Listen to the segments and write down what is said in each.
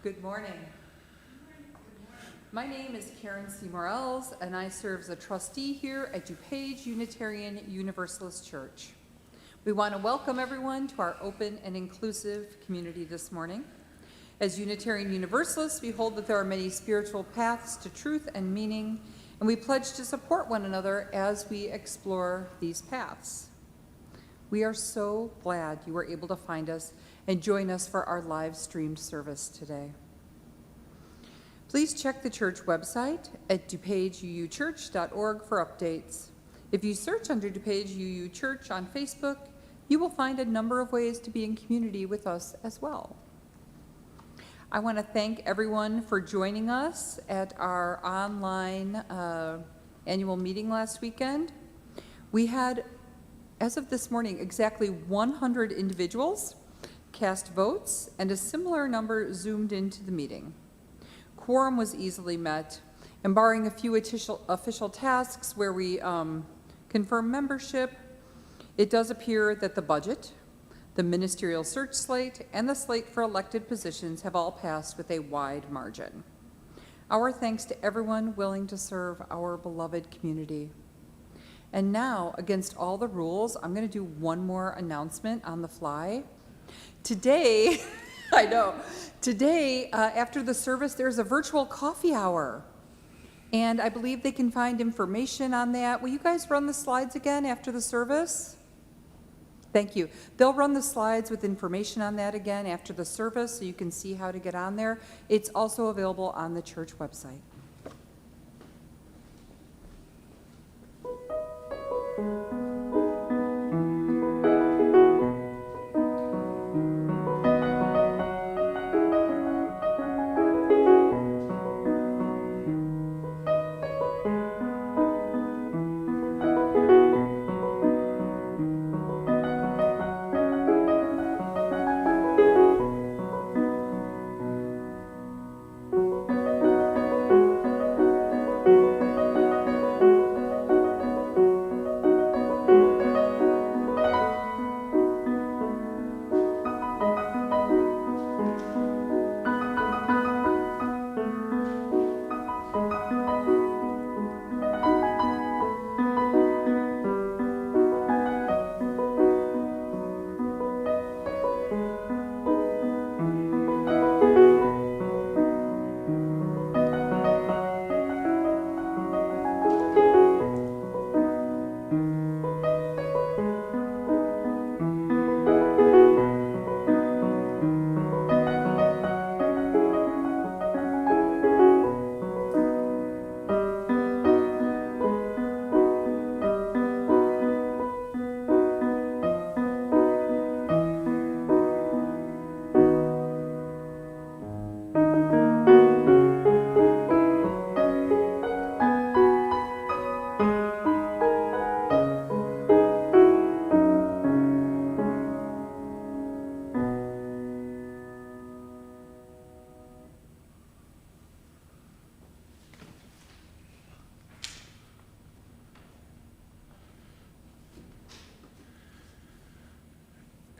Good morning. My name is Karen C. Morels, and I serve as a trustee here at DuPage Unitarian Universalist Church. We want to welcome everyone to our open and inclusive community this morning. As Unitarian Universalists, we hold that there are many spiritual paths to truth and meaning, and we pledge to support one another as we explore these paths. We are so glad you were able to find us and join us for our live streamed service today. Please check the church website at DuPageUUChurch.org for updates. If you search under DuPage UU Church on Facebook, you will find a number of ways to be in community with us as well. I want to thank everyone for joining us at our online annual meeting last weekend. We had, as of this morning, exactly 100 individuals cast votes, and a similar number zoomed into the meeting. Quorum was easily met, and barring a few official tasks where we confirm membership, it does appear that the budget, the ministerial search slate, and the slate for elected positions have all passed with a wide margin. Our thanks to everyone willing to serve our beloved community. And now, against all the rules, I'm going to do one more announcement on the fly. Today, I know, today after the service, there's a virtual coffee hour. And I believe they can find information on that. Will you guys run the slides again after the service? Thank you. They'll run the slides with information on that again after the service so you can see how to get on there. It's also available on the church website.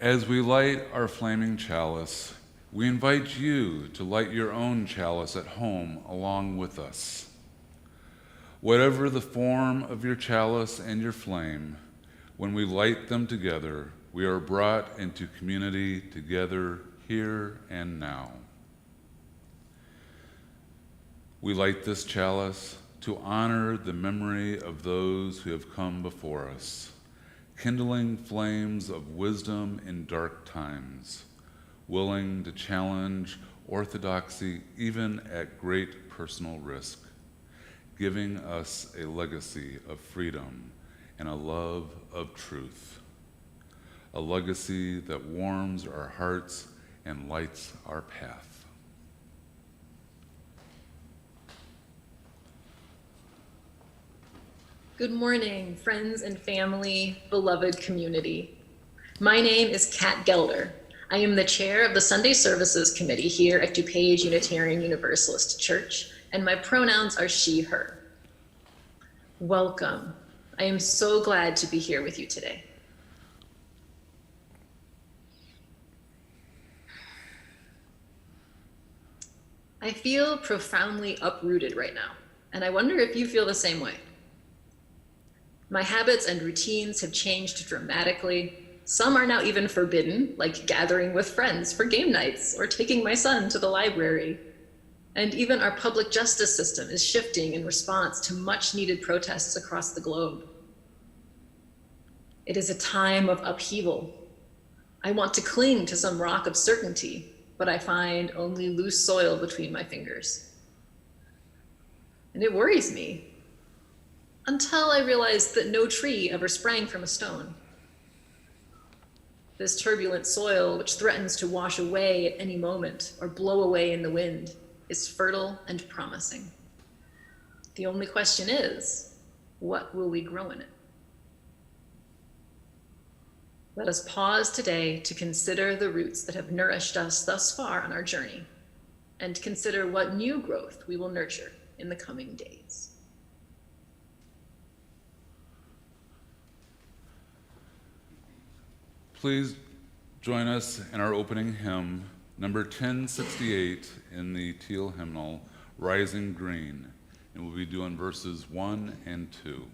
As we light our flaming chalice, we invite you to light your own chalice at home along with us. Whatever the form of your chalice and your flame, when we light them together, we are brought into community together here and now. We light this chalice to honor the memory of those who have come before us, kindling flames of wisdom in dark times, willing to challenge orthodoxy even at great personal risk, giving us a legacy of freedom and a love of truth, a legacy that warms our hearts and lights our path. Good morning, friends and family, beloved community. My name is Kat Gelder. I am the chair of the Sunday Services Committee here at DuPage Unitarian Universalist Church, and my pronouns are she, her. Welcome. I am so glad to be here with you today. I feel profoundly uprooted right now, and I wonder if you feel the same way. My habits and routines have changed dramatically. Some are now even forbidden, like gathering with friends for game nights or taking my son to the library. And even our public justice system is shifting in response to much needed protests across the globe. It is a time of upheaval. I want to cling to some rock of certainty, but I find only loose soil between my fingers. And it worries me, until I realized that no tree ever sprang from a stone. This turbulent soil, which threatens to wash away at any moment or blow away in the wind, is fertile and promising. The only question is, what will we grow in it? Let us pause today to consider the roots that have nourished us thus far on our journey, and consider what new growth we will nurture in the coming days. Please join us in our opening hymn, number 1068 in the teal hymnal, Rising Green. And we'll be doing verses 1 and 2.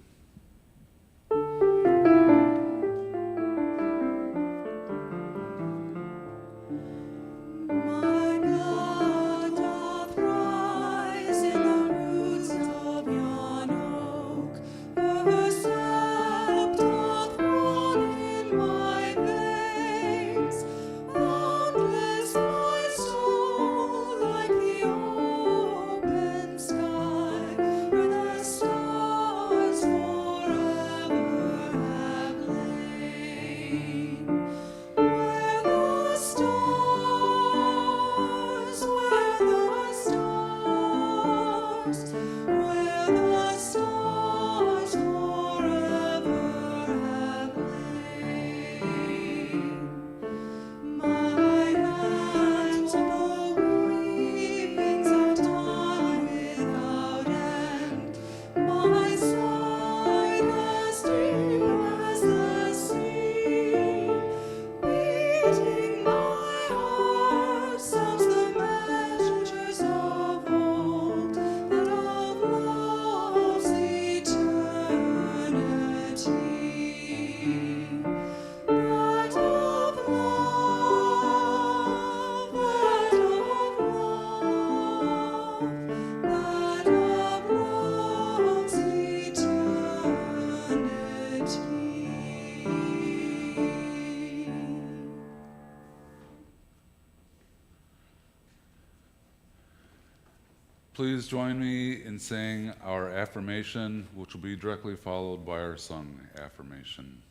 Please join me in saying our affirmation, which will be directly followed by our sung affirmation.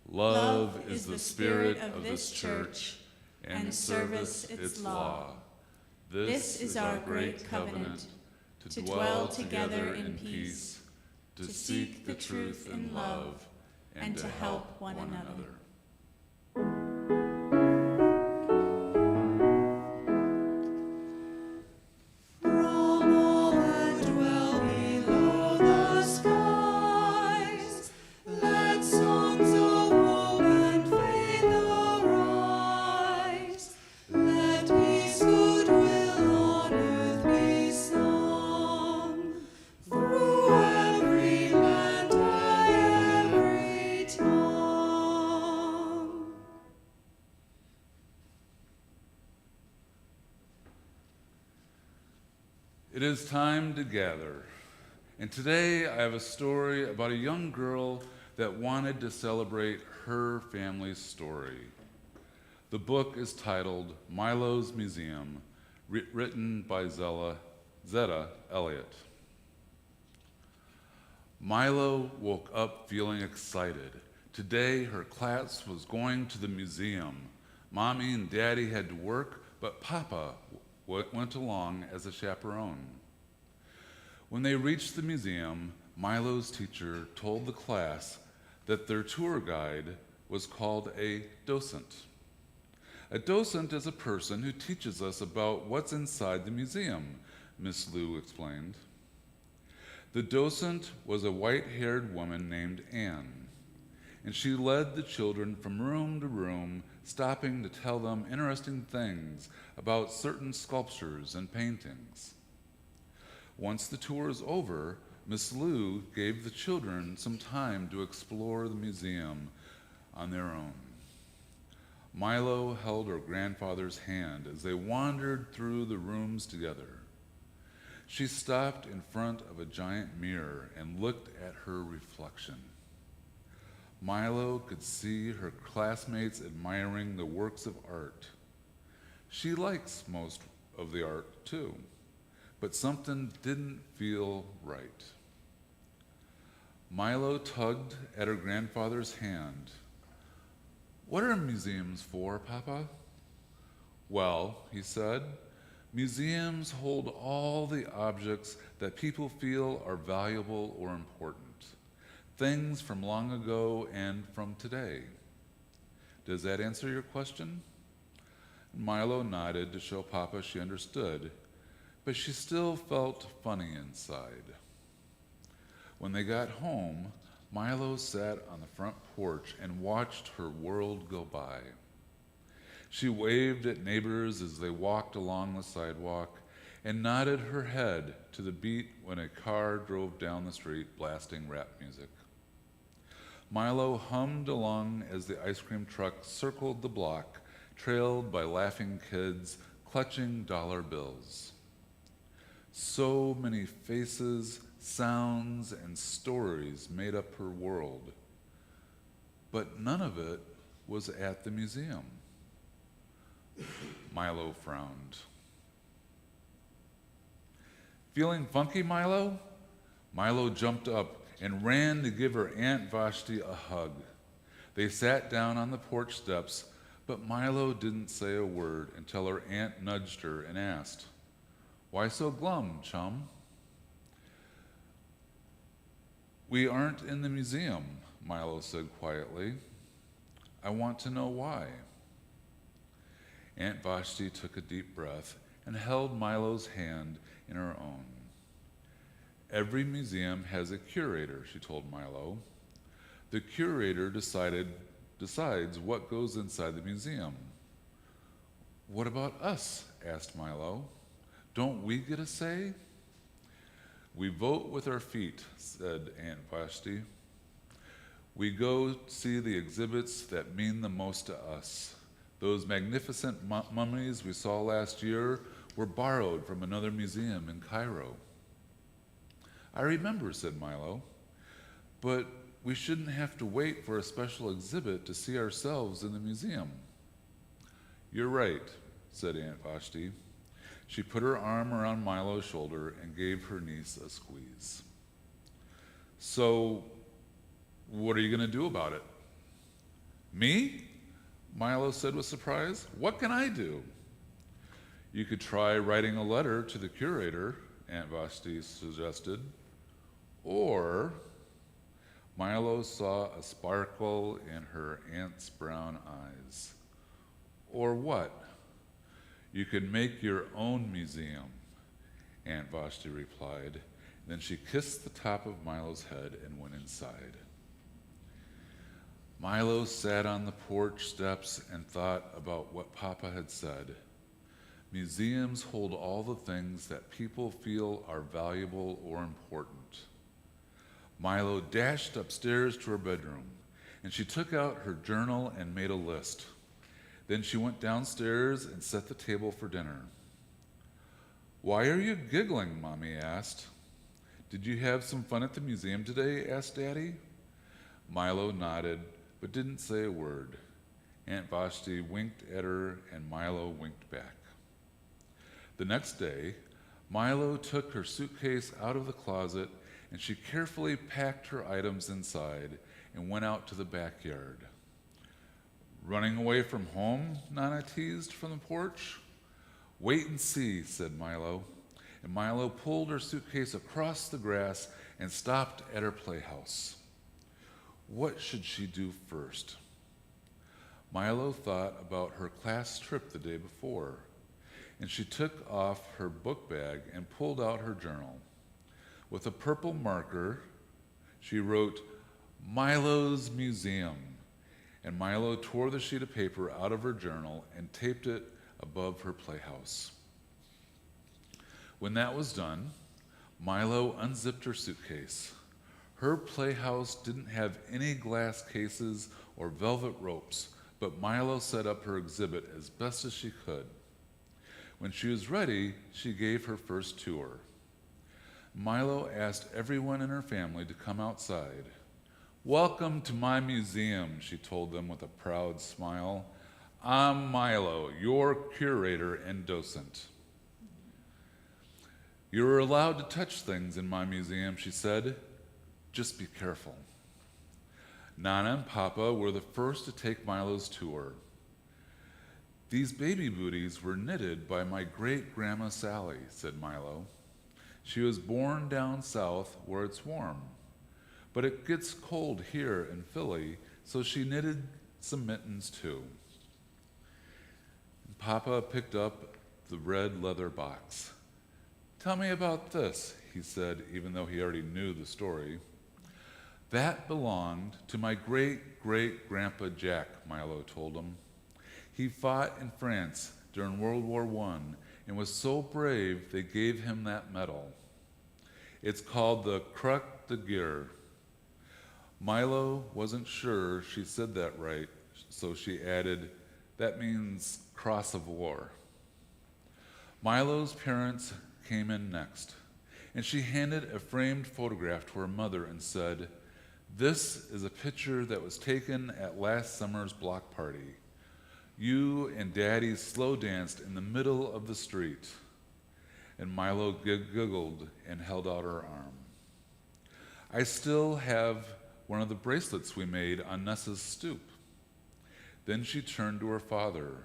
Love is the spirit of this church, and service its law. This is our great covenant, to dwell together in peace, to seek the truth in love, and to help one another. It is time to gather, and today I have a story about a young girl that wanted to celebrate her family's story. The book is titled Milo's Museum, written by Zetta Elliott. Milo woke up feeling excited. Today her class was going to the museum. Mommy and Daddy had to work, but Papa went along as a chaperone. When they reached the museum, Milo's teacher told the class that their tour guide was called a docent. A docent is a person who teaches us about what's inside the museum, Miss Lou explained. The docent was a white-haired woman named Anne, and she led the children from room to room, stopping to tell them interesting things about certain sculptures and paintings. Once the tour was over, Miss Lou gave the children some time to explore the museum on their own. Milo held her grandfather's hand as they wandered through the rooms together. She stopped in front of a giant mirror and looked at her reflection. Milo could see her classmates admiring the works of art. She likes most of the art too, but something didn't feel right. Milo tugged at her grandfather's hand. "What are museums for, Papa?" "Well," he said, "museums hold all the objects that people feel are valuable or important, things from long ago and from today. Does that answer your question?" Milo nodded to show Papa she understood, but she still felt funny inside. When they got home, Milo sat on the front porch and watched her world go by. She waved at neighbors as they walked along the sidewalk and nodded her head to the beat when a car drove down the street blasting rap music. Milo hummed along as the ice cream truck circled the block, trailed by laughing kids clutching dollar bills. So many faces, sounds, and stories made up her world, but none of it was at the museum. Milo frowned. "Feeling funky, Milo?" Milo jumped up and ran to give her Aunt Vashti a hug. They sat down on the porch steps, but Milo didn't say a word until her aunt nudged her and asked, "Why so glum, chum?" "We aren't in the museum," Milo said quietly. "I want to know why." Aunt Vashti took a deep breath and held Milo's hand in her own. "Every museum has a curator," she told Milo. "The curator decides what goes inside the museum." "What about us?" asked Milo. "Don't we get a say?" "We vote with our feet," said Aunt Vashti. "We go see the exhibits that mean the most to us. Those magnificent mummies we saw last year were borrowed from another museum in Cairo." "I remember," said Milo. "But we shouldn't have to wait for a special exhibit to see ourselves in the museum." "You're right," said Aunt Vashti. She put her arm around Milo's shoulder and gave her niece a squeeze. "So, what are you going to do about it?" "Me?" Milo said with surprise. "What can I do?" "You could try writing a letter to the curator," Aunt Vashti suggested. "Or," Milo saw a sparkle in her aunt's brown eyes. "Or what?" "You could make your own museum," Aunt Vashti replied. Then she kissed the top of Milo's head and went inside. Milo sat on the porch steps and thought about what Papa had said. Museums hold all the things that people feel are valuable or important. Milo dashed upstairs to her bedroom, and she took out her journal and made a list. Then she went downstairs and set the table for dinner. "Why are you giggling?" Mommy asked. "Did you have some fun at the museum today?" asked Daddy. Milo nodded, but didn't say a word. Aunt Vashti winked at her, and Milo winked back. The next day, Milo took her suitcase out of the closet, and she carefully packed her items inside and went out to the backyard. "Running away from home?" Nana teased from the porch. "Wait and see," said Milo. And Milo pulled her suitcase across the grass and stopped at her playhouse. What should she do first? Milo thought about her class trip the day before, and she took off her book bag and pulled out her journal. With a purple marker, she wrote, "Milo's Museum," and Milo tore the sheet of paper out of her journal and taped it above her playhouse. When that was done, Milo unzipped her suitcase. Her playhouse didn't have any glass cases or velvet ropes, but Milo set up her exhibit as best as she could. When she was ready, she gave her first tour. Milo asked everyone in her family to come outside. "Welcome to my museum," she told them with a proud smile. "I'm Milo, your curator and docent." "You're allowed to touch things in my museum," she said. "Just be careful." Nana and Papa were the first to take Milo's tour. "These baby booties were knitted by my great-grandma Sally," said Milo. "She was born down south where it's warm, but it gets cold here in Philly, so she knitted some mittens too." And Papa picked up the red leather box. "Tell me about this," he said, even though he already knew the story. "That belonged to my great-great-grandpa Jack," Milo told him. "He fought in France during World War I and was so brave they gave him that medal. It's called the Croix de Guerre." Milo wasn't sure she said that right, so she added, "That means Cross of War." Milo's parents came in next, and she handed a framed photograph to her mother and said, "This is a picture that was taken at last summer's block party. You and Daddy slow danced in the middle of the street." And Milo giggled and held out her arm. "I still have one of the bracelets we made on Nessa's stoop." Then she turned to her father.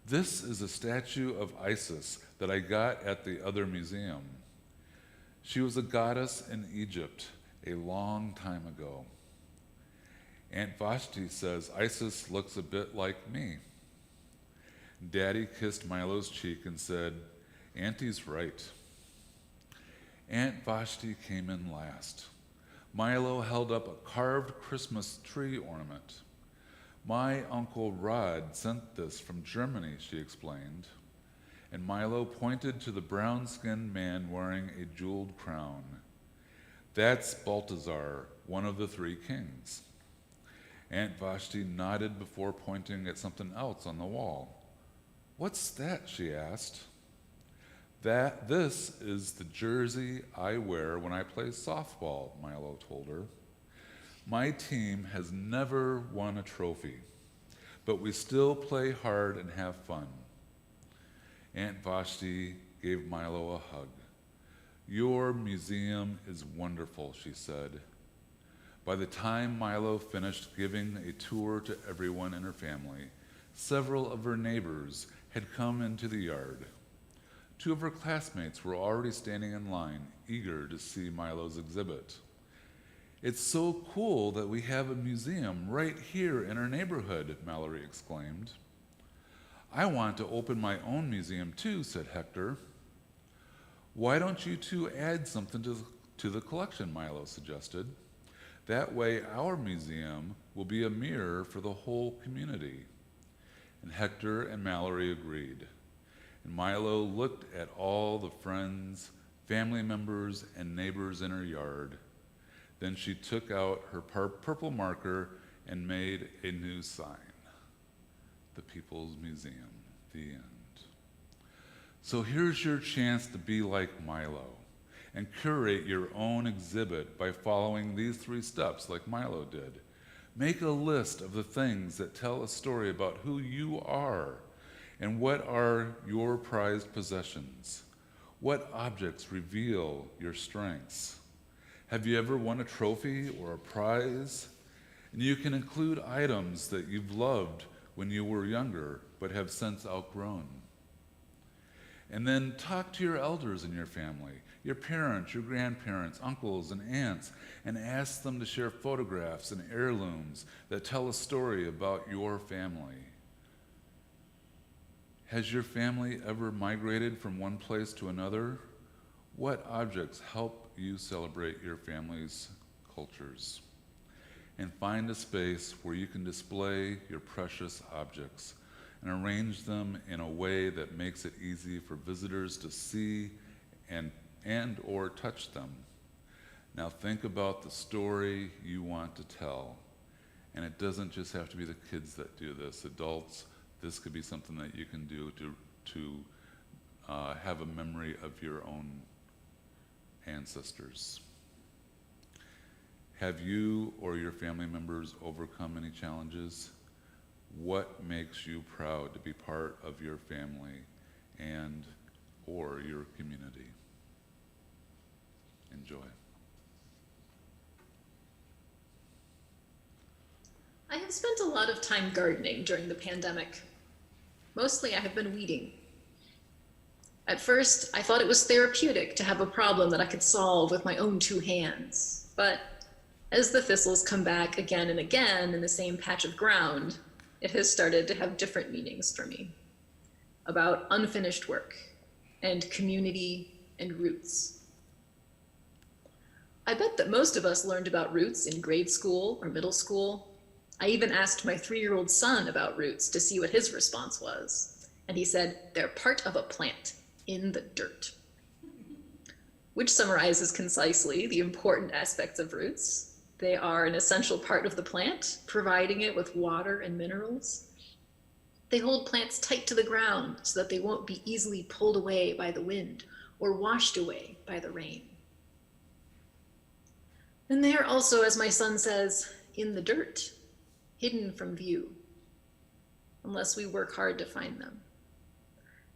"This is a statue of Isis that I got at the other museum. She was a goddess in Egypt a long time ago. Aunt Vashti says Isis looks a bit like me." Daddy kissed Milo's cheek and said, "Auntie's right." Aunt Vashti came in last. Milo held up a carved Christmas tree ornament. "My Uncle Rod sent this from Germany," she explained. And Milo pointed to the brown-skinned man wearing a jeweled crown. "That's Balthazar, one of the three kings." Aunt Vashti nodded before pointing at something else on the wall. "What's that?" she asked. "This is the jersey I wear when I play softball," Milo told her. "My team has never won a trophy, but we still play hard and have fun." Aunt Vashti gave Milo a hug. "Your museum is wonderful," she said. By the time Milo finished giving a tour to everyone in her family, several of her neighbors had come into the yard. 2 of her classmates were already standing in line, eager to see Milo's exhibit. "It's so cool that we have a museum right here in our neighborhood," Mallory exclaimed. "I want to open my own museum too," said Hector. "Why don't you two add something to the collection?" Milo suggested. "That way our museum will be a mirror for the whole community." And Hector and Mallory agreed. And Milo looked at all the friends, family members, and neighbors in her yard. Then she took out her purple marker and made a new sign. The People's Museum, the end. So here's your chance to be like Milo and curate your own exhibit by following these 3 steps like Milo did. Make a list of the things that tell a story about who you are and what are your prized possessions. What objects reveal your strengths? Have you ever won a trophy or a prize? And you can include items that you've loved when you were younger but have since outgrown. And then talk to your elders in your family, your parents, your grandparents, uncles, and aunts, and ask them to share photographs and heirlooms that tell a story about your family. Has your family ever migrated from one place to another? What objects help you celebrate your family's cultures? and find a space where you can display your precious objects and arrange them in a way that makes it easy for visitors to see and or touch them. Now think about the story you want to tell. And it doesn't just have to be the kids that do this. Adults, this could be something that you can do to have a memory of your own ancestors. Have you or your family members overcome any challenges? What makes you proud to be part of your family and or your community? Enjoy. I have spent a lot of time gardening during the pandemic. Mostly I have been weeding. At first, I thought it was therapeutic to have a problem that I could solve with my own two hands. But as the thistles come back again and again in the same patch of ground, it has started to have different meanings for me. About unfinished work and community and roots. I bet that most of us learned about roots in grade school or middle school. I even asked my 3-year-old son about roots to see what his response was. And he said, they're part of a plant in the dirt. Which summarizes concisely the important aspects of roots. They are an essential part of the plant, providing it with water and minerals. They hold plants tight to the ground so that they won't be easily pulled away by the wind or washed away by the rain. And they are also, as my son says, in the dirt, hidden from view, unless we work hard to find them.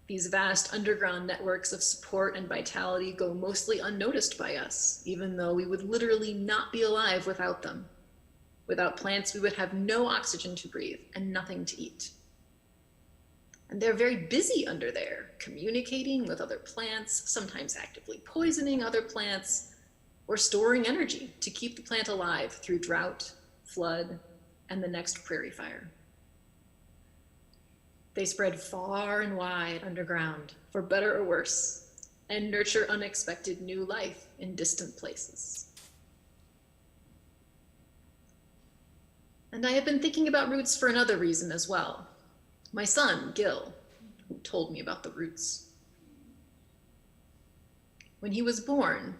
These vast underground networks of support and vitality go mostly unnoticed by us, even though we would literally not be alive without them. Without plants, we would have no oxygen to breathe and nothing to eat. And they're very busy under there, communicating with other plants, sometimes actively poisoning other plants, or storing energy to keep the plant alive through drought, flood, and the next prairie fire. They spread far and wide underground, for better or worse, and nurture unexpected new life in distant places. And I have been thinking about roots for another reason as well. My son, Gil, who told me about the roots. When he was born,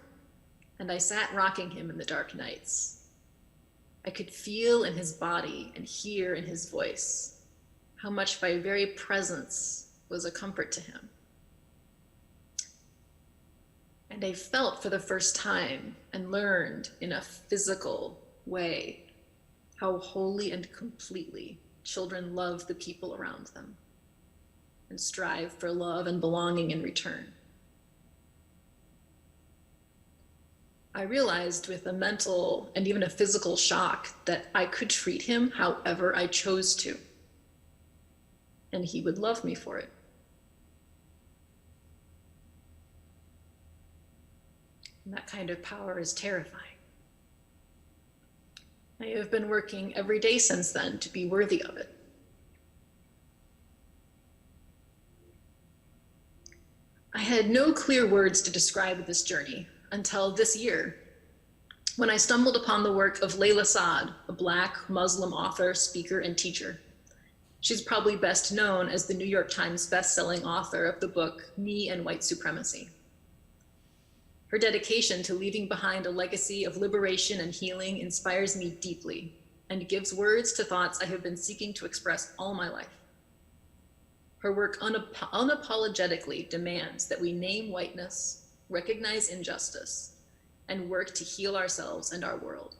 and I sat rocking him in the dark nights, I could feel in his body and hear in his voice how much my very presence was a comfort to him. And I felt for the first time and learned in a physical way how wholly and completely children love the people around them and strive for love and belonging in return. I realized with a mental and even a physical shock that I could treat him however I chose to, and he would love me for it. And that kind of power is terrifying. I have been working every day since then to be worthy of it. I had no clear words to describe this journey until this year, when I stumbled upon the work of Layla Saad, a Black Muslim author, speaker, and teacher. She's probably best known as the New York Times best-selling author of the book, Me and White Supremacy. Her dedication to leaving behind a legacy of liberation and healing inspires me deeply and gives words to thoughts I have been seeking to express all my life. Her work unapologetically demands that we name whiteness, recognize injustice, and work to heal ourselves and our world.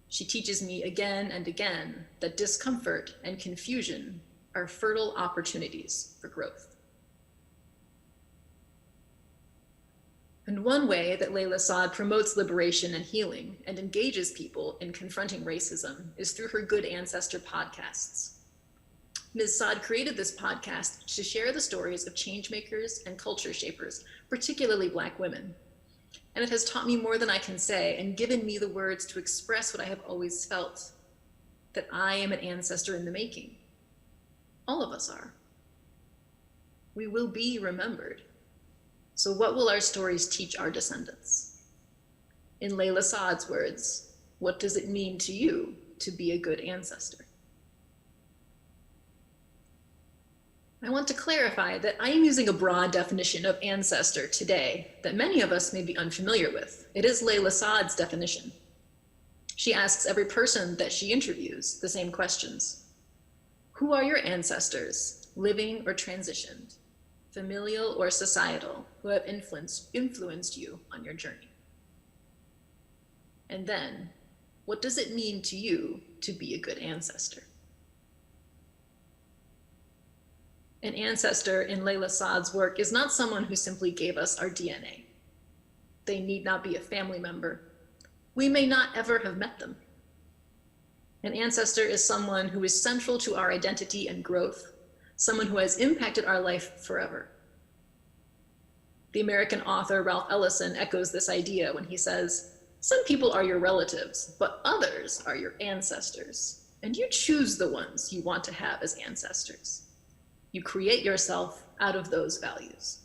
She teaches me again and again that discomfort and confusion are fertile opportunities for growth. And one way that Layla Saad promotes liberation and healing and engages people in confronting racism is through her Good Ancestor podcasts. Ms. Saad created this podcast to share the stories of changemakers and culture shapers, particularly Black women. And it has taught me more than I can say and given me the words to express what I have always felt, that I am an ancestor in the making. All of us are. We will be remembered. So what will our stories teach our descendants? In Layla Saad's words, what does it mean to you to be a good ancestor? I want to clarify that I am using a broad definition of ancestor today that many of us may be unfamiliar with. It is Layla Saad's definition. She asks every person that she interviews the same questions. Who are your ancestors, living or transitioned, familial or societal, who have influenced you on your journey? And then, what does it mean to you to be a good ancestor? An ancestor in Layla Saad's work is not someone who simply gave us our DNA. They need not be a family member. We may not ever have met them. An ancestor is someone who is central to our identity and growth, someone who has impacted our life forever. The American author Ralph Ellison echoes this idea when he says, some people are your relatives, but others are your ancestors, and you choose the ones you want to have as ancestors. You create yourself out of those values.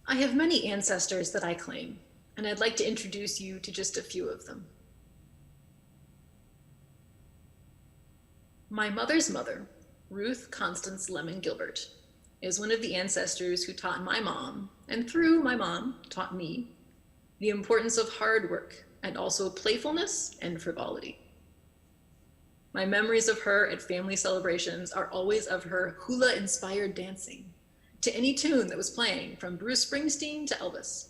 I have many ancestors that I claim, and I'd like to introduce you to just a few of them. My mother's mother, Ruth Constance Lemon Gilbert, is one of the ancestors who taught my mom, and through my mom, taught me, the importance of hard work and also playfulness and frivolity. My memories of her at family celebrations are always of her hula-inspired dancing to any tune that was playing, from Bruce Springsteen to Elvis.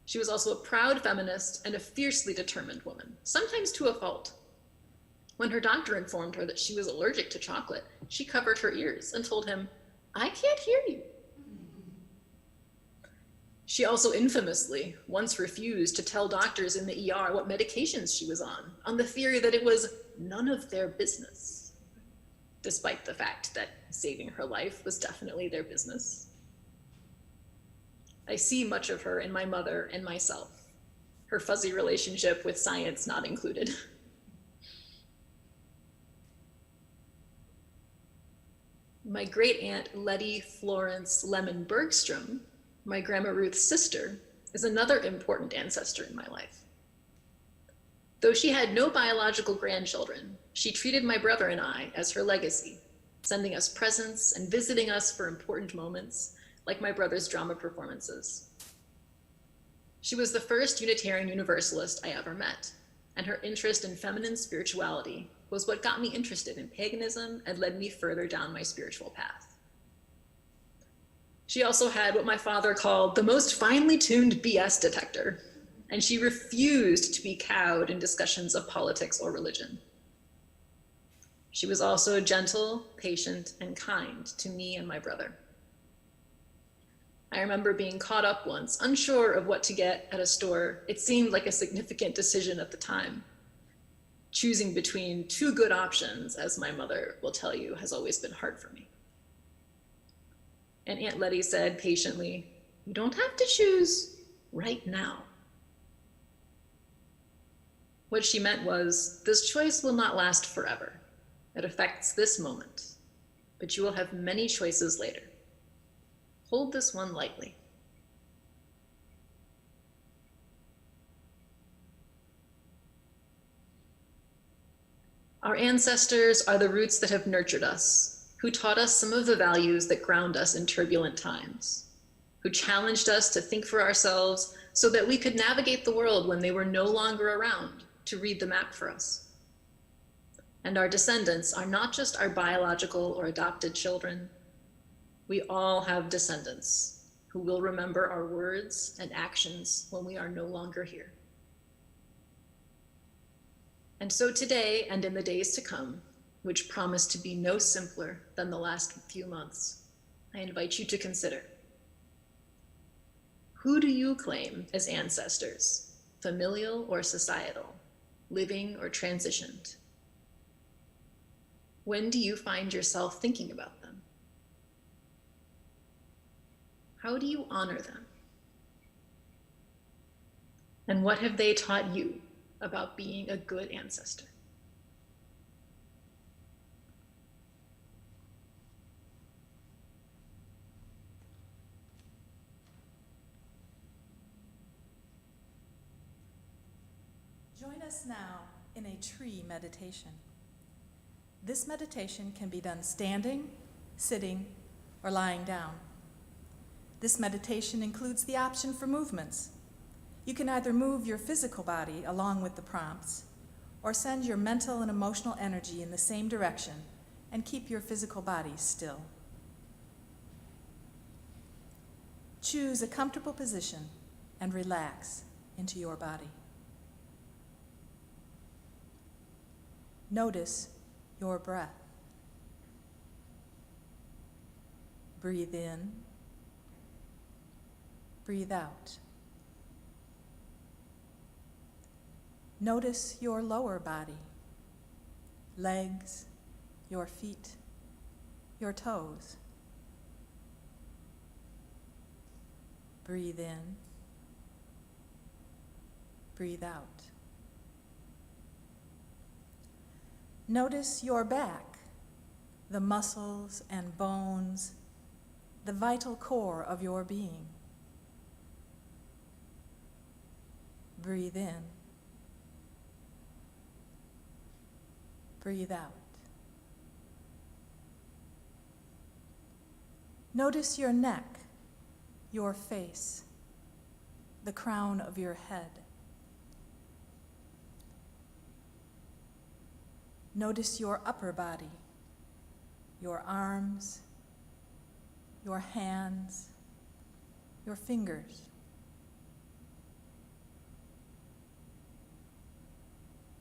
She was also a proud feminist and a fiercely determined woman, sometimes to a fault. When her doctor informed her that she was allergic to chocolate, she covered her ears and told him, "I can't hear you." She also infamously once refused to tell doctors in the ER what medications she was on the theory that it was none of their business, despite the fact that saving her life was definitely their business. I see much of her in my mother and myself, her fuzzy relationship with science not included. My great-aunt Letty Florence Lemon Bergstrom, my Grandma Ruth's sister, is another important ancestor in my life. Though she had no biological grandchildren, she treated my brother and I as her legacy, sending us presents and visiting us for important moments, like my brother's drama performances. She was the first Unitarian Universalist I ever met, and her interest in feminine spirituality was what got me interested in paganism and led me further down my spiritual path. She also had what my father called the most finely tuned BS detector, and she refused to be cowed in discussions of politics or religion. She was also gentle, patient, and kind to me and my brother. I remember being caught up once, unsure of what to get at a store. It seemed like a significant decision at the time. Choosing between two good options, as my mother will tell you, has always been hard for me. And Aunt Letty said patiently, "You don't have to choose right now." What she meant was, this choice will not last forever. It affects this moment, but you will have many choices later. Hold this one lightly. Our ancestors are the roots that have nurtured us, who taught us some of the values that ground us in turbulent times, who challenged us to think for ourselves so that we could navigate the world when they were no longer around to read the map for us. And our descendants are not just our biological or adopted children. We all have descendants who will remember our words and actions when we are no longer here. And so today and in the days to come, which promise to be no simpler than the last few months, I invite you to consider, who do you claim as ancestors, familial or societal, living or transitioned? When do you find yourself thinking about them? How do you honor them? And what have they taught you about being a good ancestor? Join us now in a tree meditation. This meditation can be done standing, sitting, or lying down. This meditation includes the option for movements. You can either move your physical body along with the prompts, or send your mental and emotional energy in the same direction and keep your physical body still. Choose a comfortable position and relax into your body. Notice your breath. Breathe in, breathe out. Notice your lower body, legs, your feet, your toes. Breathe in, breathe out. Notice your back, the muscles and bones, the vital core of your being. Breathe in, breathe out. Notice your neck, your face, the crown of your head. Notice your upper body, your arms, your hands, your fingers.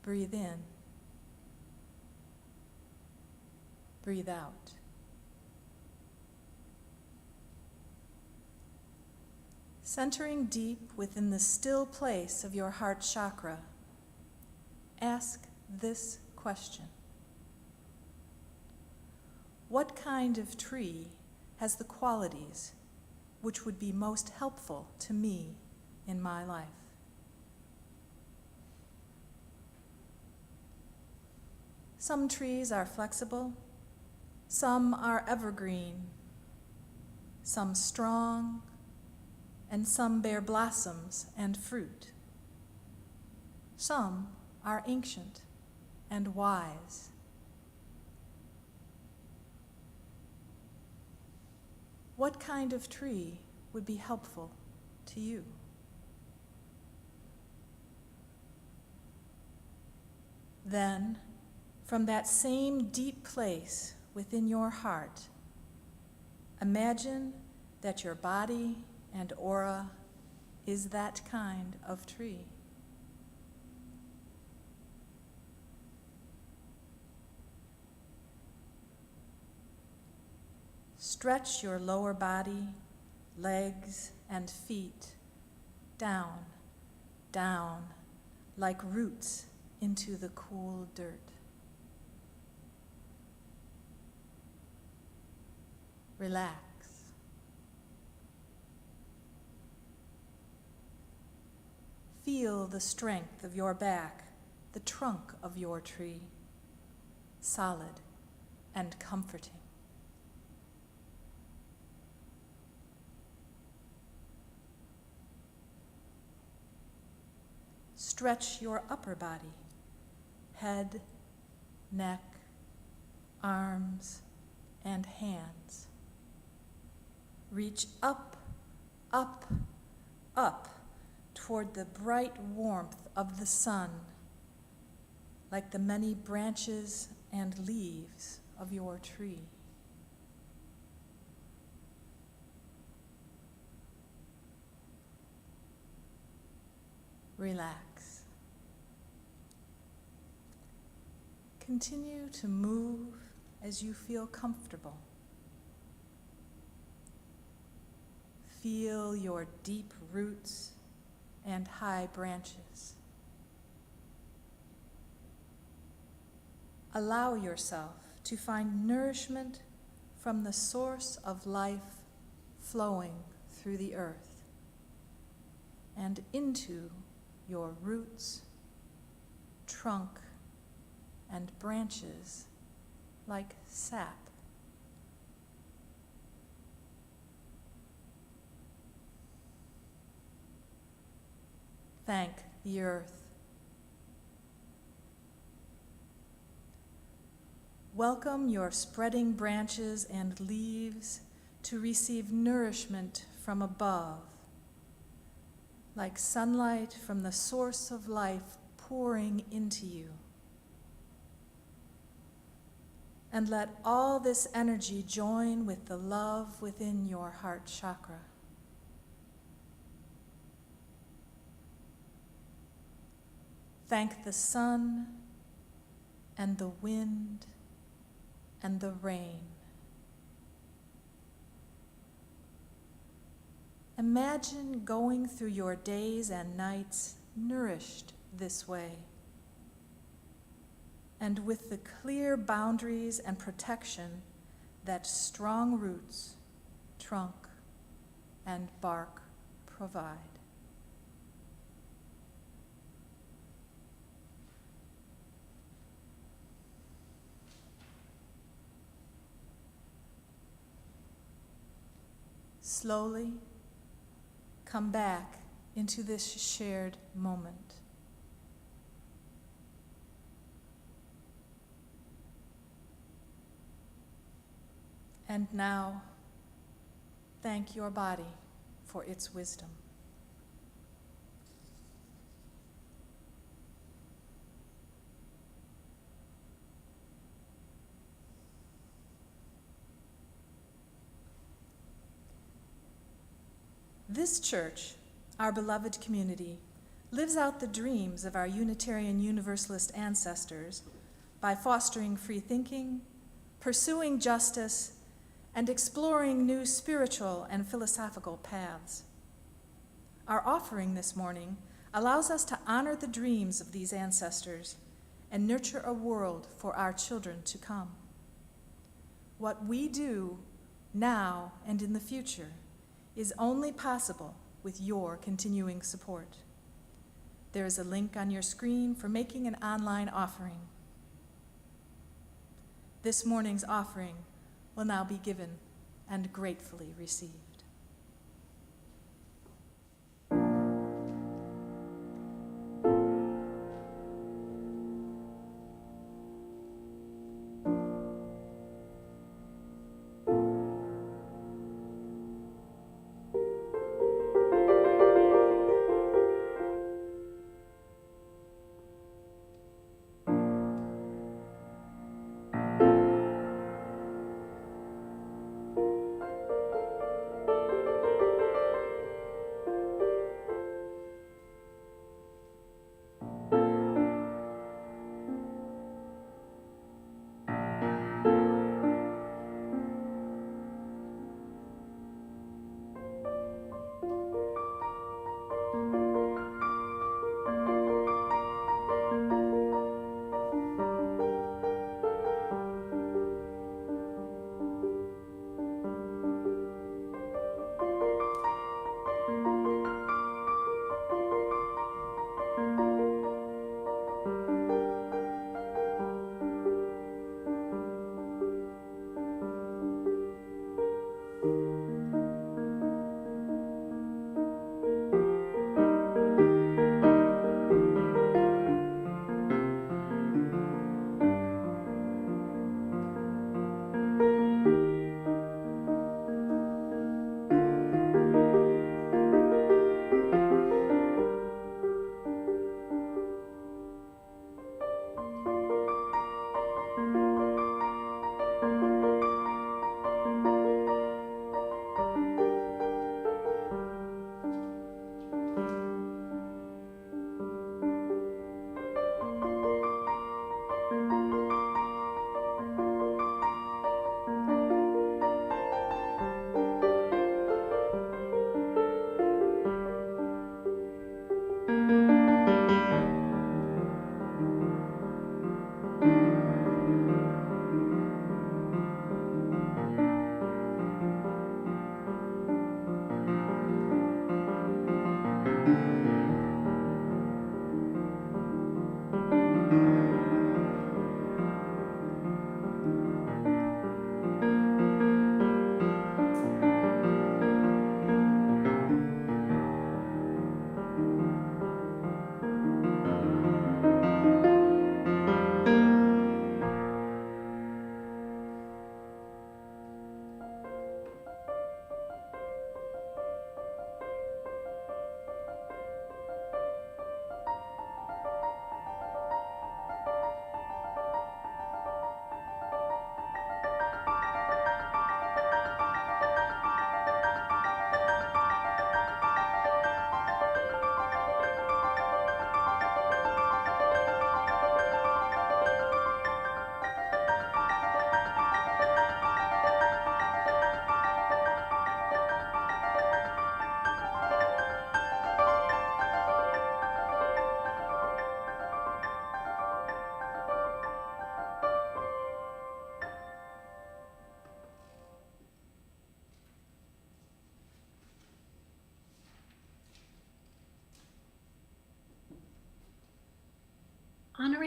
Breathe in, breathe out. Centering deep within the still place of your heart chakra, ask this question. What kind of tree has the qualities which would be most helpful to me in my life? Some trees are flexible, some are evergreen, some strong, and some bear blossoms and fruit. Some are ancient and wise. What kind of tree would be helpful to you? Then, from that same deep place within your heart, imagine that your body and aura is that kind of tree. Stretch your lower body, legs, and feet down, down, like roots into the cool dirt. Relax. Feel the strength of your back, the trunk of your tree, solid and comforting. Stretch your upper body, head, neck, arms, and hands. Reach up, up, up toward the bright warmth of the sun, like the many branches and leaves of your tree. Relax. Continue to move as you feel comfortable. Feel your deep roots and high branches. Allow yourself to find nourishment from the source of life flowing through the earth and into your roots, trunk, and branches like sap. Thank the earth welcome your spreading branches and leaves to receive nourishment from above, like sunlight from the source of life pouring into you. And let all this energy join with the love within your heart chakra. Thank the sun and the wind and the rain. Imagine going through your days and nights nourished this way, and with the clear boundaries and protection that strong roots, trunk, and bark provide. Slowly come back into this shared moment. And now, thank your body for its wisdom. This church, our beloved community, lives out the dreams of our Unitarian Universalist ancestors by fostering free thinking, pursuing justice, and exploring new spiritual and philosophical paths. Our offering this morning allows us to honor the dreams of these ancestors and nurture a world for our children to come. What we do now and in the future is only possible with your continuing support. There is a link on your screen for making an online offering. This morning's offering will now be given and gratefully received.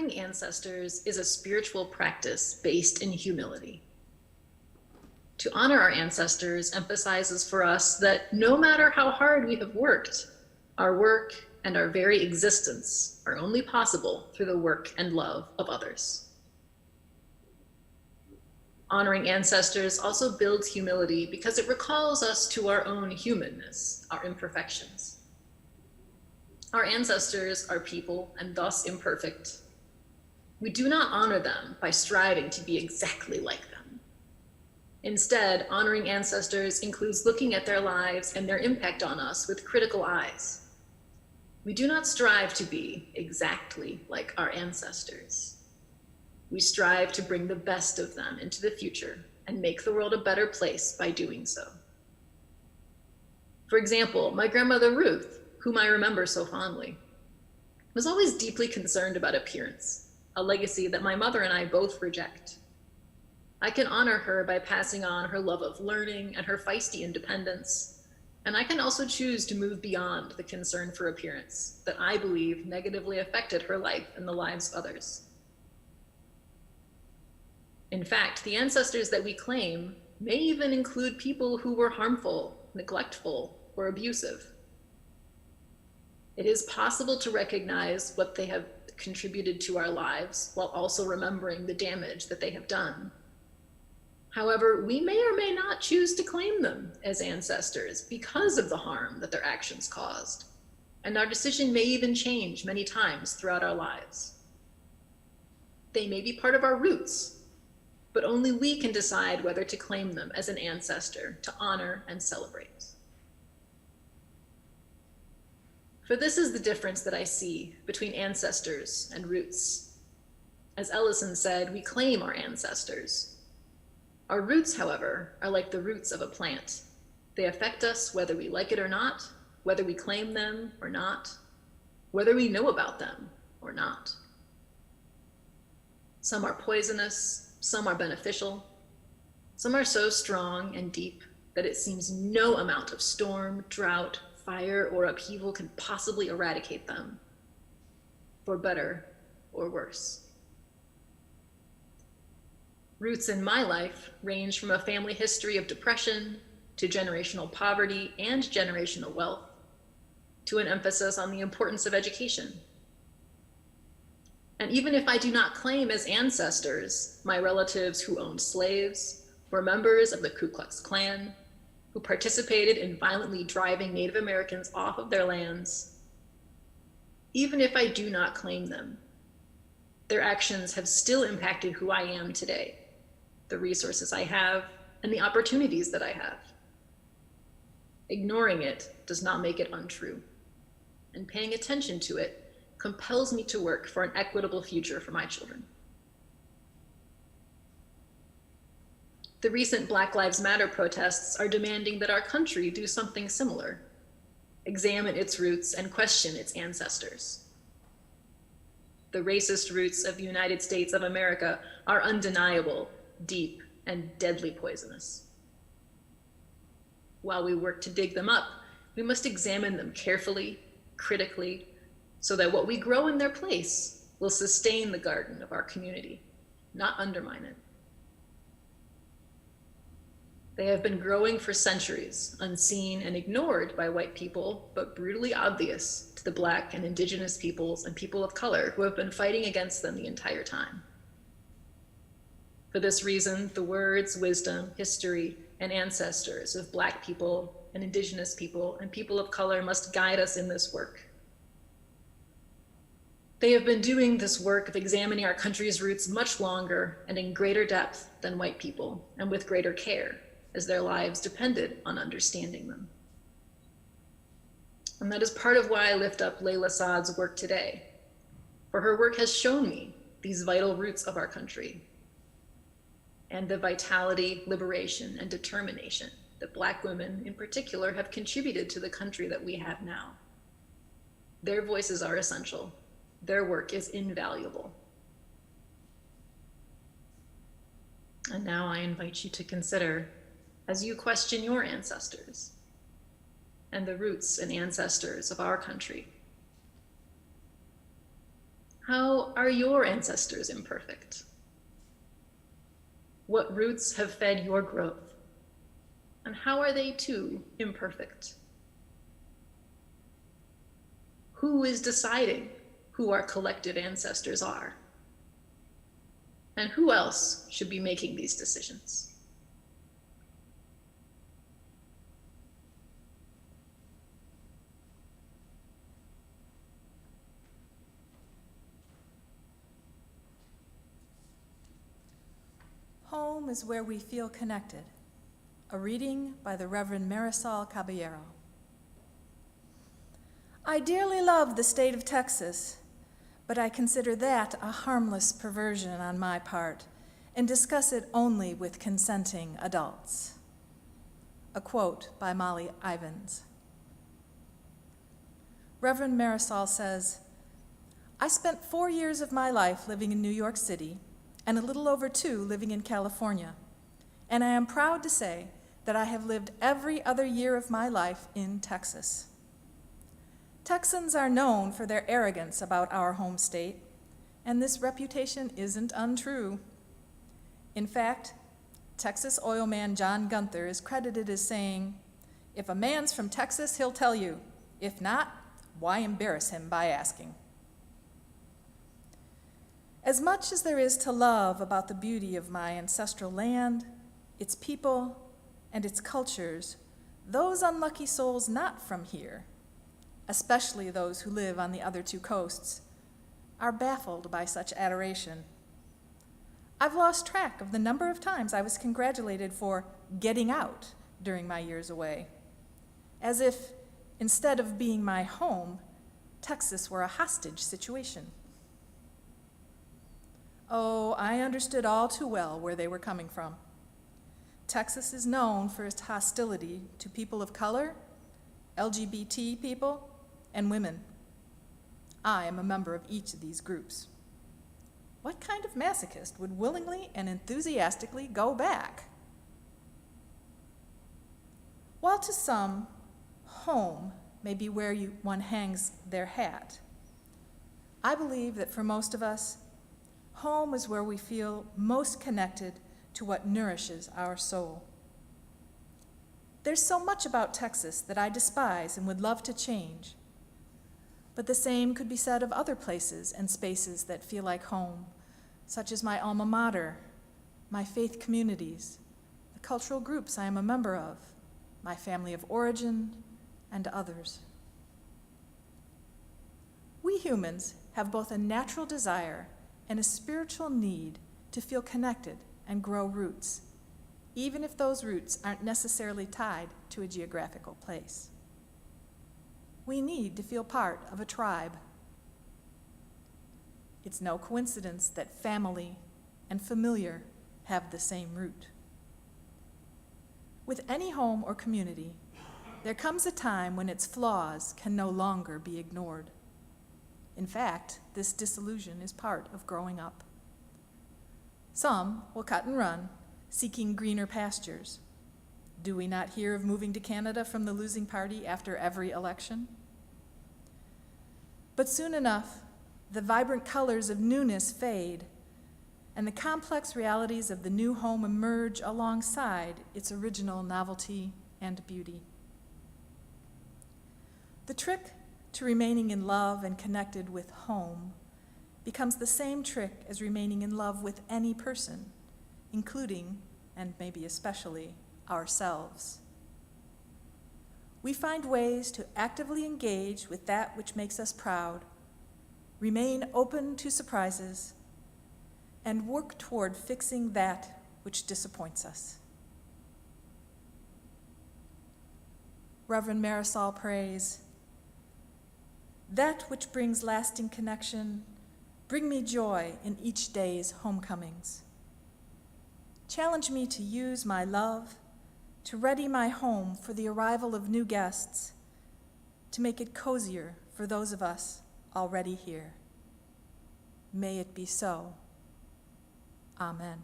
honoring ancestors is a spiritual practice based in humility. To honor our ancestors emphasizes for us that no matter how hard we have worked, our work and our very existence are only possible through the work and love of others. Honoring ancestors also builds humility because it recalls us to our own humanness, our imperfections. Our ancestors are people and thus imperfect. We do not honor them by striving to be exactly like them. Instead, honoring ancestors includes looking at their lives and their impact on us with critical eyes. We do not strive to be exactly like our ancestors. We strive to bring the best of them into the future and make the world a better place by doing so. For example, my grandmother Ruth, whom I remember so fondly, was always deeply concerned about appearance, a legacy that my mother and I both reject. I can honor her by passing on her love of learning and her feisty independence, and I can also choose to move beyond the concern for appearance that I believe negatively affected her life and the lives of others. In fact, the ancestors that we claim may even include people who were harmful, neglectful, or abusive. It is possible to recognize what they have contributed to our lives while also remembering the damage that they have done. However, we may or may not choose to claim them as ancestors because of the harm that their actions caused, and our decision may even change many times throughout our lives. They may be part of our roots, but only we can decide whether to claim them as an ancestor to honor and celebrate. For this is the difference that I see between ancestors and roots. As Ellison said, we claim our ancestors. Our roots, however, are like the roots of a plant. They affect us whether we like it or not, whether we claim them or not, whether we know about them or not. Some are poisonous, some are beneficial. Some are so strong and deep that it seems no amount of storm, drought, fire, or upheaval can possibly eradicate them, for better or worse. Roots in my life range from a family history of depression to generational poverty and generational wealth, to an emphasis on the importance of education. And even if I do not claim as ancestors my relatives who owned slaves, were members of the Ku Klux Klan, who participated in violently driving Native Americans off of their lands, even if I do not claim them, their actions have still impacted who I am today, the resources I have, and the opportunities that I have. Ignoring it does not make it untrue, and paying attention to it compels me to work for an equitable future for my children. The recent Black Lives Matter protests are demanding that our country do something similar, examine its roots and question its ancestors. The racist roots of the United States of America are undeniable, deep, and deadly poisonous. While we work to dig them up, we must examine them carefully, critically, so that what we grow in their place will sustain the garden of our community, not undermine it. They have been growing for centuries, unseen and ignored by white people, but brutally obvious to the Black and Indigenous peoples and people of color who have been fighting against them the entire time. For this reason, the words, wisdom, history, and ancestors of Black people and Indigenous people and people of color must guide us in this work. They have been doing this work of examining our country's roots much longer and in greater depth than white people, and with greater care, as their lives depended on understanding them. And that is part of why I lift up Layla Saad's work today, for her work has shown me these vital roots of our country and the vitality, liberation, and determination that Black women in particular have contributed to the country that we have now. Their voices are essential. Their work is invaluable. And now I invite you to consider, as you question your ancestors and the roots and ancestors of our country, How are your ancestors imperfect? What roots have fed your growth? And how are they too imperfect? Who is deciding who our collective ancestors are? And who else should be making these decisions? Home is where we feel connected. A reading by the Reverend Marisol Caballero. I dearly love the state of Texas, but I consider that a harmless perversion on my part and discuss it only with consenting adults. A quote by Molly Ivins. Reverend Marisol says, I spent 4 years of my life living in New York City and a little over 2 living in California, and I am proud to say that I have lived every other year of my life in Texas. Texans are known for their arrogance about our home state, and this reputation isn't untrue. In fact, Texas oil man John Gunther is credited as saying, if a man's from Texas, he'll tell you. If not, why embarrass him by asking? As much as there is to love about the beauty of my ancestral land, its people, and its cultures, those unlucky souls not from here, especially those who live on the other 2 coasts, are baffled by such adoration. I've lost track of the number of times I was congratulated for getting out during my years away, as if, instead of being my home, Texas were a hostage situation. Oh, I understood all too well where they were coming from. Texas is known for its hostility to people of color, LGBT people, and women. I am a member of each of these groups. What kind of masochist would willingly and enthusiastically go back? While to some, home may be where one hangs their hat, I believe that for most of us, home is where we feel most connected to what nourishes our soul. There's so much about Texas that I despise and would love to change, but the same could be said of other places and spaces that feel like home, such as my alma mater, my faith communities, the cultural groups I am a member of, my family of origin, and others. We humans have both a natural desire and a spiritual need to feel connected and grow roots, even if those roots aren't necessarily tied to a geographical place. We need to feel part of a tribe. It's no coincidence that family and familiar have the same root. With any home or community, there comes a time when its flaws can no longer be ignored. In fact, this disillusion is part of growing up. Some will cut and run, seeking greener pastures. Do we not hear of moving to Canada from the losing party after every election? But soon enough, the vibrant colors of newness fade, and the complex realities of the new home emerge alongside its original novelty and beauty. The trick to remaining in love and connected with home becomes the same trick as remaining in love with any person, including, and maybe especially, ourselves. We find ways to actively engage with that which makes us proud, remain open to surprises, and work toward fixing that which disappoints us. Reverend Marisol prays, "That which brings lasting connection, bring me joy in each day's homecomings. Challenge me to use my love to ready my home for the arrival of new guests, to make it cozier for those of us already here. May it be so. Amen."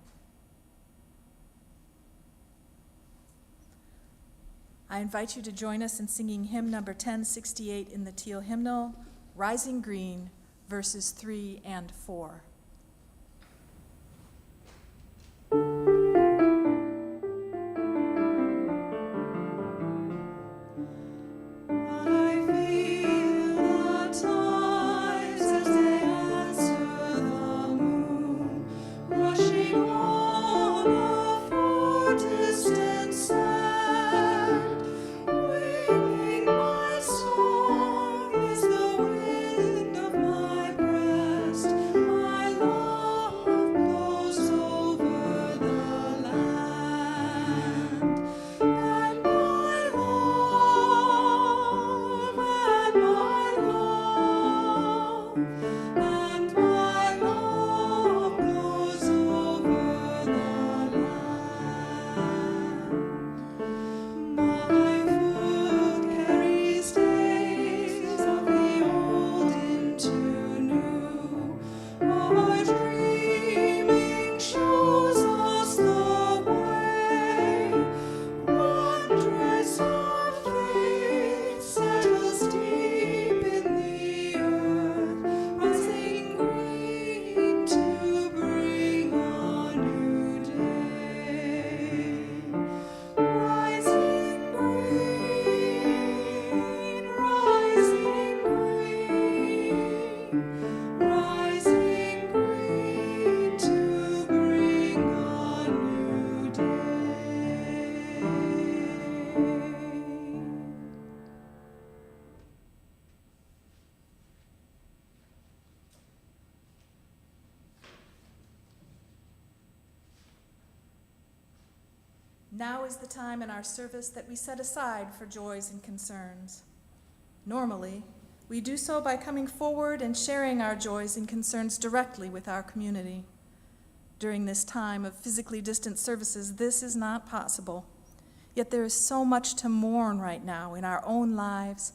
I invite you to join us in singing hymn number 1068 in the Teal hymnal, Rising Green, verses 3 and 4. Now is the time in our service that we set aside for joys and concerns. Normally, we do so by coming forward and sharing our joys and concerns directly with our community. During this time of physically distant services, this is not possible. Yet there is so much to mourn right now in our own lives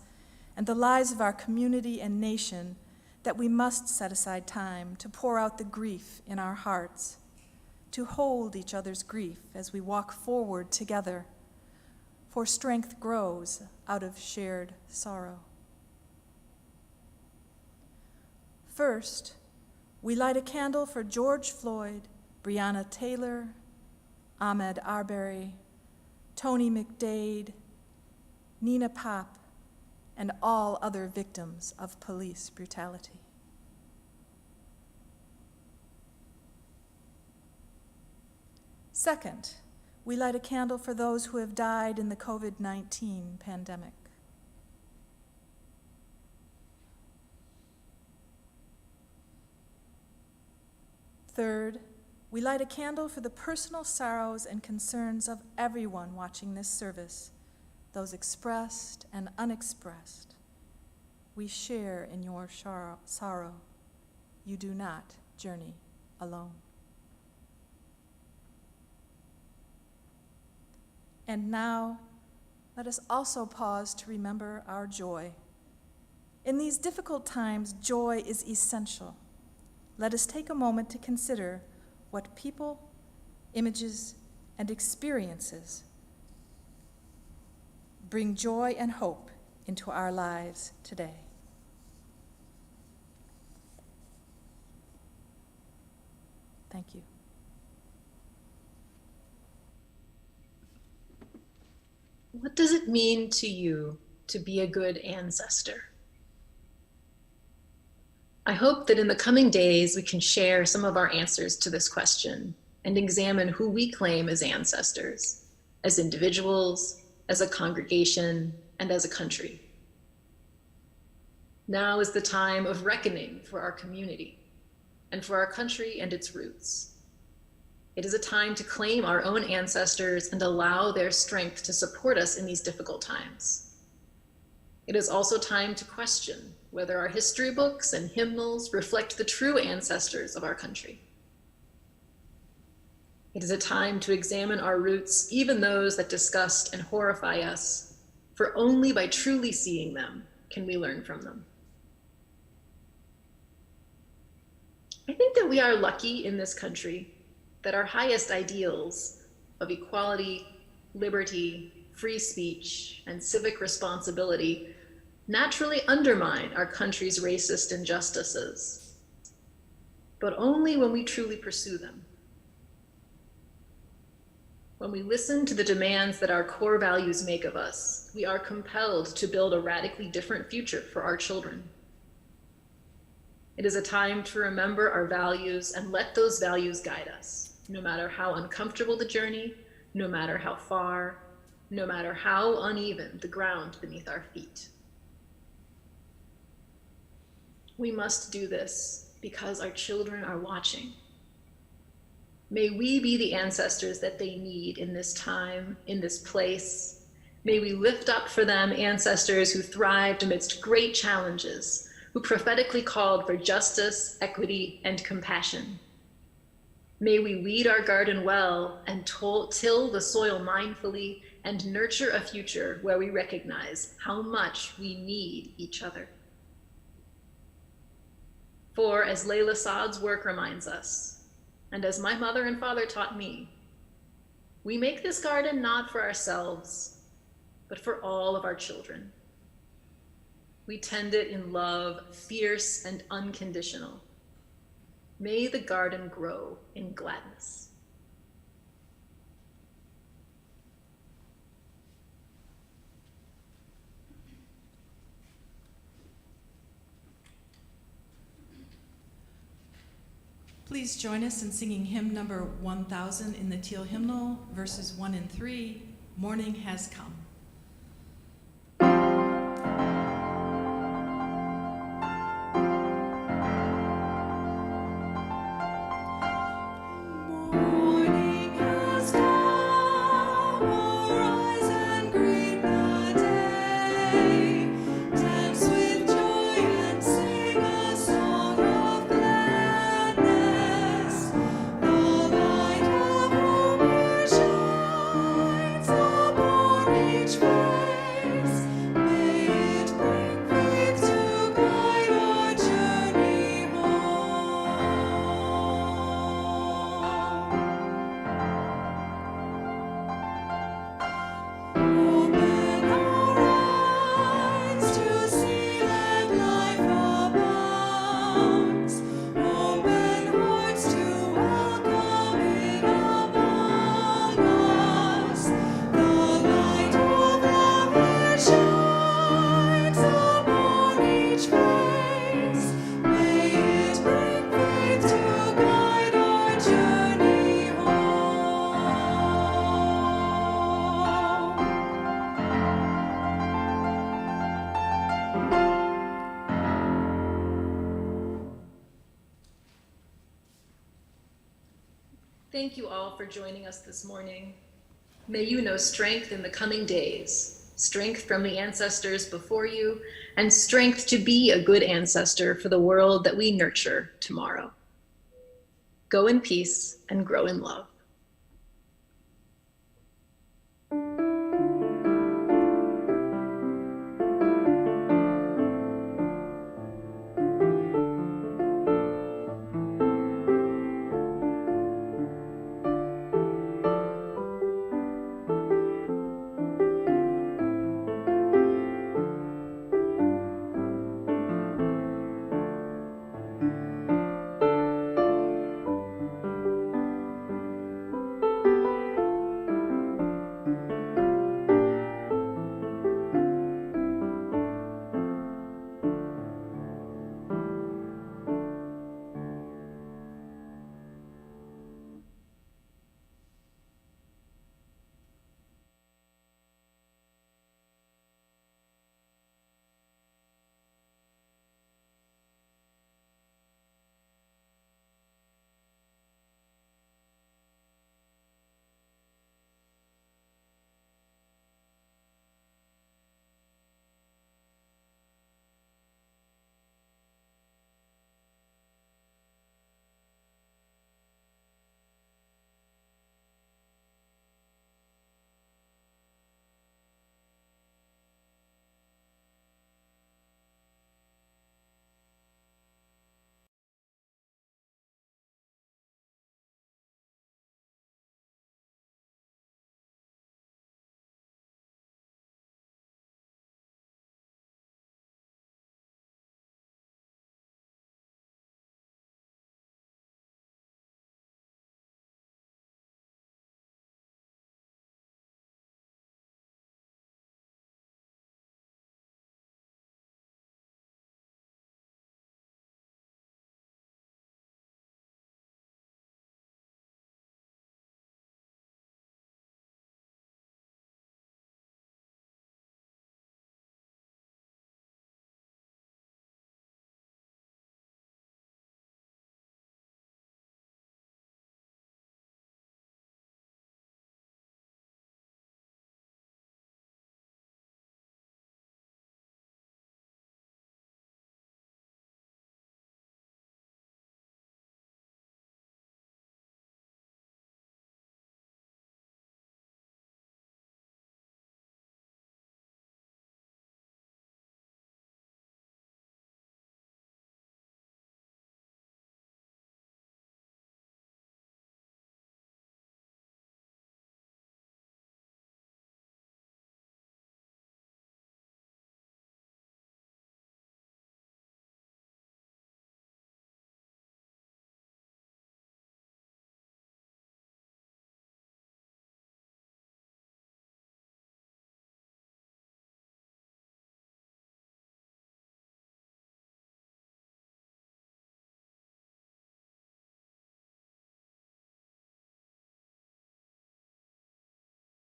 and the lives of our community and nation that we must set aside time to pour out the grief in our hearts, to hold each other's grief as we walk forward together, for strength grows out of shared sorrow. First, we light a candle for George Floyd, Breonna Taylor, Ahmaud Arbery, Tony McDade, Nina Pop, and all other victims of police brutality. Second, we light a candle for those who have died in the COVID-19 pandemic. Third, we light a candle for the personal sorrows and concerns of everyone watching this service, those expressed and unexpressed. We share in your sorrow. You do not journey alone. And now, let us also pause to remember our joy. In these difficult times, joy is essential. Let us take a moment to consider what people, images, and experiences bring joy and hope into our lives today. Thank you. What does it mean to you to be a good ancestor? I hope that in the coming days we can share some of our answers to this question and examine who we claim as ancestors, as individuals, as a congregation, and as a country. Now is the time of reckoning for our community and for our country and its roots. It is a time to claim our own ancestors and allow their strength to support us in these difficult times. It is also time to question whether our history books and hymnals reflect the true ancestors of our country. It is a time to examine our roots, even those that disgust and horrify us, for only by truly seeing them can we learn from them. I think that we are lucky in this country that our highest ideals of equality, liberty, free speech, and civic responsibility naturally undermine our country's racist injustices, but only when we truly pursue them. When we listen to the demands that our core values make of us, we are compelled to build a radically different future for our children. It is a time to remember our values and let those values guide us, no matter how uncomfortable the journey, no matter how far, no matter how uneven the ground beneath our feet. We must do this because our children are watching. May we be the ancestors that they need in this time, in this place. May we lift up for them ancestors who thrived amidst great challenges, who prophetically called for justice, equity, and compassion. May we weed our garden well and till the soil mindfully and nurture a future where we recognize how much we need each other. For as Layla Saad's work reminds us, and as my mother and father taught me, we make this garden not for ourselves, but for all of our children. We tend it in love, fierce and unconditional. May the garden grow in gladness. Please join us in singing hymn number 1000 in the Teal Hymnal, verses 1 and 3, Morning Has Come. Thank you all for joining us this morning. May you know strength in the coming days, strength from the ancestors before you, and strength to be a good ancestor for the world that we nurture tomorrow. Go in peace and grow in love.